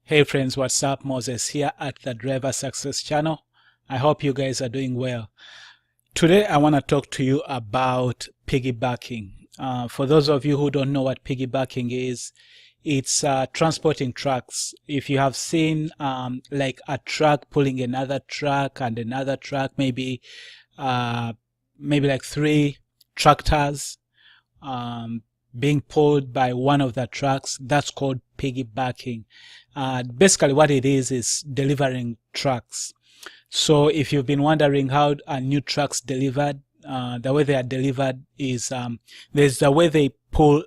Hey friends, what's up? Moses here at the Driver Success Channel. I hope you guys are doing well. Today I want to talk to you about piggybacking. For those of you who don't know what piggybacking is, it's transporting trucks. If you have seen like a truck pulling another truck and another truck, maybe like 3 tractors being pulled by one of the trucks, that's called piggybacking. Basically what it is delivering trucks. So if you've been wondering how are new trucks delivered, the way they are delivered is there's a way they pull,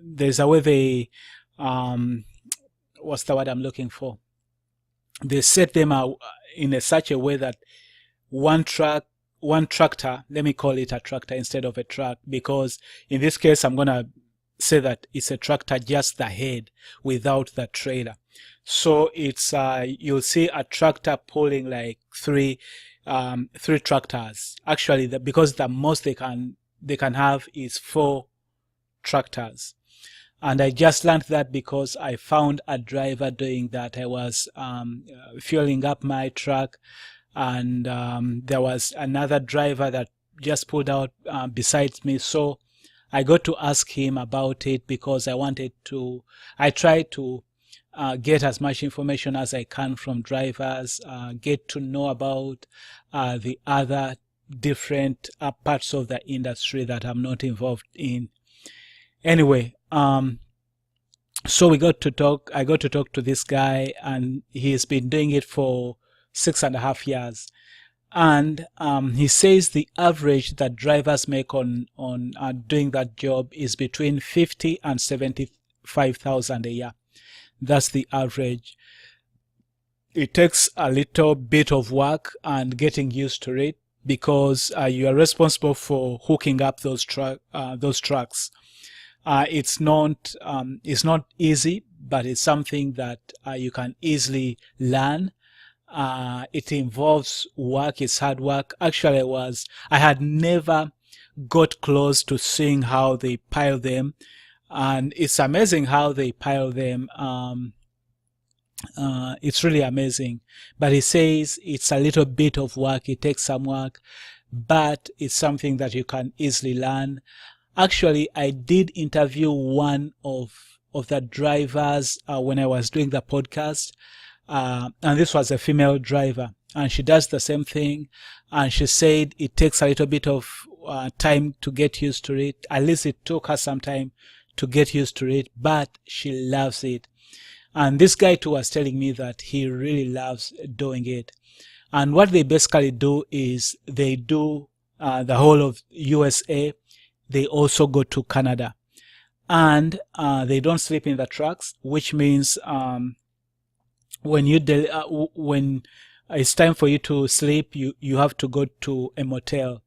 there's a way they, what's the word I'm looking for? They set them out in such a way that one tractor, let me call it a tractor instead of a truck, because in this case I'm going to say that it's a tractor, just the head without the trailer. So it's you'll see a tractor pulling like three tractors. Actually, because the most they can have is 4 tractors. And I just learned that because I found a driver doing that. I was fueling up my truck, and there was another driver that just pulled out besides me. So I got to ask him about it because I tried to get as much information as I can from drivers, get to know about the other different parts of the industry that I'm not involved in. Anyway, so I got to talk to this guy, and he's been doing it for 6.5 years. And he says the average that drivers make on doing that job is between 50 and 75,000 a year. That's the average. It takes a little bit of work and getting used to it, because you are responsible for hooking up those trucks. It's not easy, but it's something that you can easily learn. It involves work. It's hard work. Actually, I had never got close to seeing how they pile them, and it's amazing how they pile them. It's really amazing. But he says it's a little bit of work. It takes some work, but it's something that you can easily learn. Actually, I did interview one of the drivers when I was doing the podcast. And this was a female driver, and she does the same thing, and she said it takes a little bit of time to get used to it. At least it took her some time to get used to it, but she loves it. And this guy too was telling me that he really loves doing it. And what they basically do is they do the whole of USA. They also go to Canada, and they don't sleep in the trucks, which means when it's time for you to sleep, you have to go to a motel.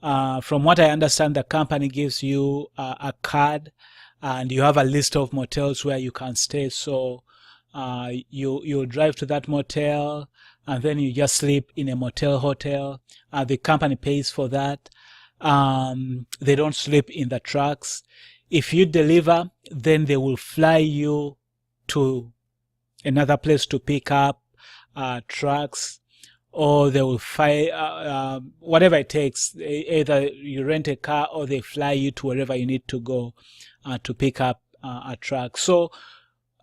From what I understand, the company gives you a card, and you have a list of motels where you can stay. So you drive to that motel, and then you just sleep in a motel hotel. The company pays for that. They don't sleep in the trucks. If you deliver, then they will fly you to another place to pick up trucks, or they will fly whatever it takes. Either you rent a car, or they fly you to wherever you need to go to pick up a truck. So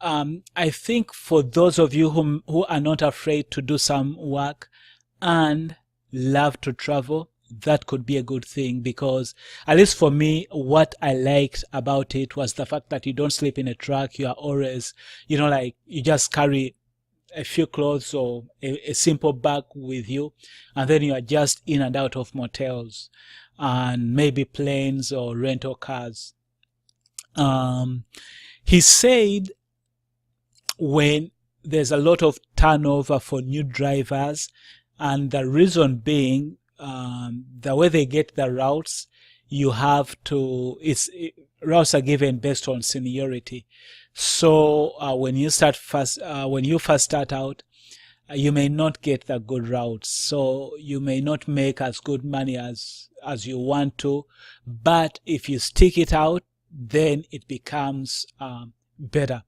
I think for those of you who are not afraid to do some work and love to travel, that could be a good thing, because at least for me, what I liked about it was the fact that you don't sleep in a truck. You are always, like you just carry a few clothes or a simple bag with you, and then you are just in and out of motels and maybe planes or rental cars. He said when there's a lot of turnover for new drivers, and the reason being the way they get the routes, routes are given based on seniority. So when you first start out, you may not get the good routes, so you may not make as good money as you want to. But if you stick it out, then it becomes better.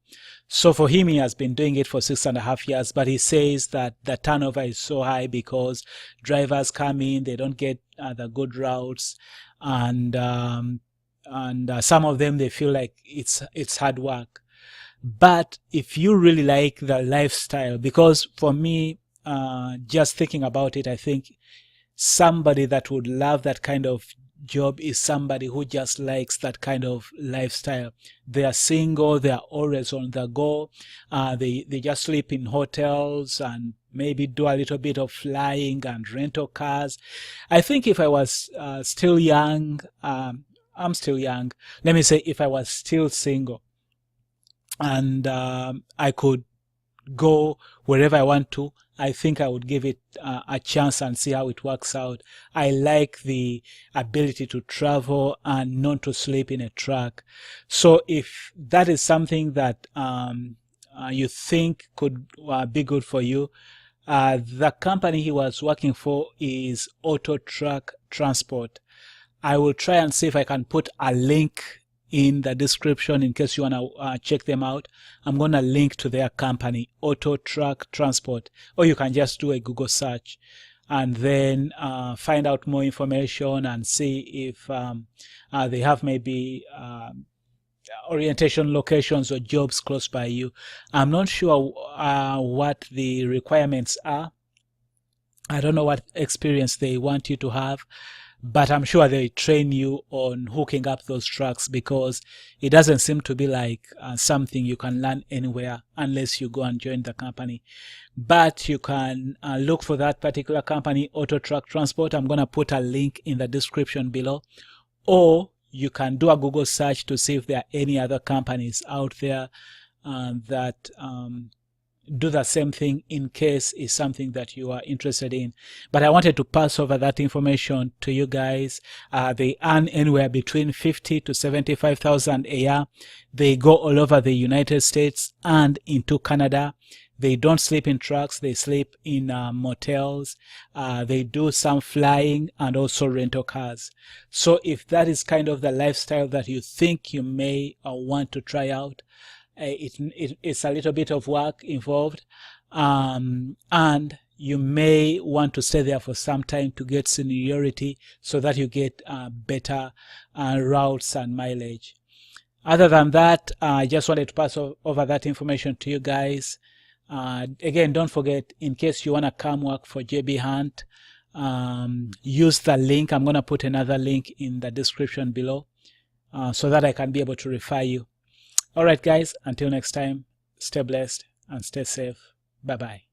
So for him, he has been doing it for 6.5 years, but he says that the turnover is so high because drivers come in, they don't get the good routes, and some of them, they feel like it's hard work. But if you really like the lifestyle, because for me, just thinking about it, I think somebody that would love that kind of job is somebody who just likes that kind of lifestyle. They are single, they are always on the go. They just sleep in hotels and maybe do a little bit of flying and rental cars. I think if I was still young, I'm still young. Let me say, if I was still single and I could go wherever I want to, I think I would give it a chance and see how it works out. I like the ability to travel and not to sleep in a truck. So if that is something that you think could be good for you, the company he was working for is Auto Truck Transport. I will try and see if I can put a link in the description in case you want to check them out. I'm going to link to their company, Auto Truck Transport, or you can just do a Google search and then find out more information and see if they have maybe orientation locations or jobs close by you. I'm not sure what the requirements are. I don't know what experience they want you to have, but I'm sure they train you on hooking up those trucks, because it doesn't seem to be like something you can learn anywhere unless you go and join the company. But you can look for that particular company, Auto Truck Transport. I'm going to put a link in the description below, or you can do a Google search to see if there are any other companies out there that do the same thing, in case it's something that you are interested in. But I wanted to pass over that information to you guys. They earn anywhere between 50 to 75,000 a year. They go all over the United States and into Canada. They don't sleep in trucks, they sleep in motels. They do some flying and also rental cars. So if that is kind of the lifestyle that you think you may want to try out, it's a little bit of work involved, and you may want to stay there for some time to get seniority so that you get better routes and mileage. Other than that, I just wanted to pass over that information to you guys. Again, don't forget, in case you want to come work for JB Hunt, use the link. I'm going to put another link in the description below so that I can be able to refer you. All right, guys, until next time, stay blessed and stay safe. Bye-bye.